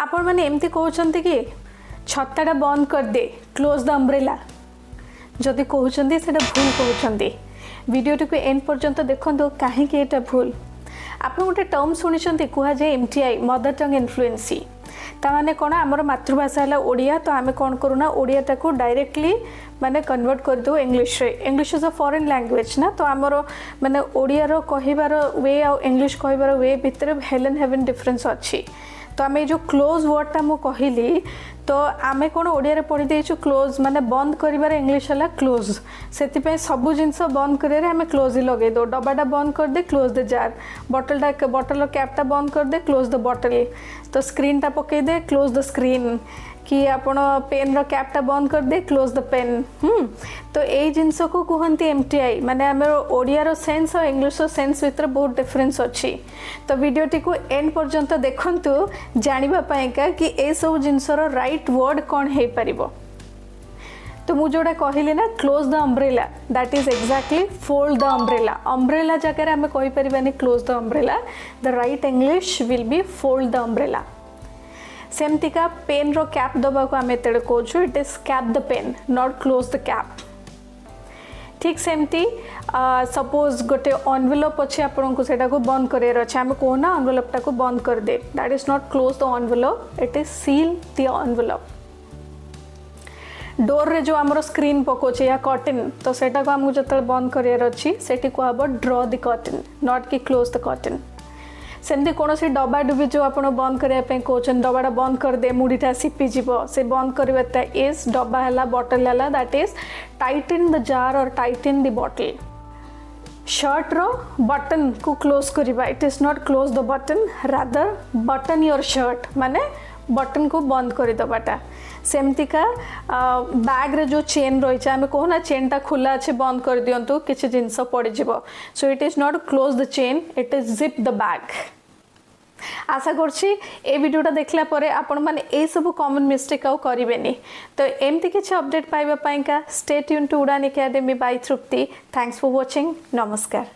आपण माने एमती कहउछन्ती कि छत्ताटा बंद कर दे, क्लोज द अम्ब्रेला। जदि कहउछन्ती सेटा भूल कहउछन्ती। वीडियोटी को एंड पर्यंत देखंतु काहे कि एटा भूल। आपण गोटे टर्म सुनिछन्ती कुहा जे MTI मदर टंग इन्फ्लुएंसी। ताने कोन हमर मातृभाषा हला ओडिया, तो आमे कोन करूना ओडियाटा को डायरेक्टली माने कन्वर्ट कर दो इंग्लिश रे। English is a foreign language ना, तो हमर माने ओडिया रो कहिबार वे आ इंग्लिश कहिबार वे भितर हेलन हेवन डिफरेंस अछि। तो आमे जो क्लोज वर्डटा मु कहिली, तो आमे कोन ओडिया रे पढि देछु क्लोज माने बंद करिबार इंग्लिश हला क्लोज। सेति पे सब जिंस बंद करियारे आमे क्लोज ही लगे दो। डब्बाटा बंद कर दे, क्लोज द जार। बॉटल कैपटा बंद कर दे, क्लोज द बॉटल। तो स्क्रीनटा पके दे, क्लोज द स्क्रीन। कि आपण पेन रो कैपटा बंद कर दे, क्लोज द पेन। तो ए जिंस को कहंती MTI माने हमर ओडिया रो सेंस और इंग्लिश रो सेंस भीतर बहुत डिफरेंस अछि। तो वीडियोटी को एंड पर्यंत देखंतु जानिबा पाएका कि ए सब जिंस रो राइट वर्ड कोन हे परिबो। तो मु जोडा कहिली ना close the umbrella, that is exactly fold the umbrella. Umbrella जगह रे हम कहि परिबानी close the umbrella. The right English will be fold the umbrella. सेमती का पेन रो कैप दबा को आमे तेरे कोछु, it is cap the pen, not close the cap. ठीक सेमती सपोज गोटे एनवेलप अच्छे आपन को सेटा को बंद करियर अछि, आमे कोना एनवेलपटा को बंद कर दे, that is not close the envelope, it is seal the envelope. Door रे जो हमरो स्क्रीन पकोचे या कर्टेन, तो सेटा को हमको जतल बंद करियर अछि, सेठी को हबो ड्रॉ द कर्टेन, नॉट कि क्लोज द कर्टेन। सेमती कौन सी डब्बा डुबी जो आप बंद करने कहते डब्बाटा बंद कर दे, मुड़ीटा सिपी जीव, से बंद करवाटा इज डब्बा है बॉटल है, that is tighten the jar और टाइटन द बॉटल। शर्ट रो बटन को क्लोज करवा, it is not close the button, rather button your shirt माने बटन को बंद कर दबाटा। सेमती का बैग रे जो चेन रही है, कहना चेनटा खुला अच्छे बंद कर दिंतु, किसी जिनस पड़ जाव। So it is not close the chain, it is zip the bag. आशा करछि ए वीडियोटा देखला परे आपण माने ए सब कॉमन मिस्टेक आउ करिवेनी। तो एमती किछि अपडेट पाइबा पाइका stay tuned to Udaan academy by Tripti. Thanks for watching. नमस्कार।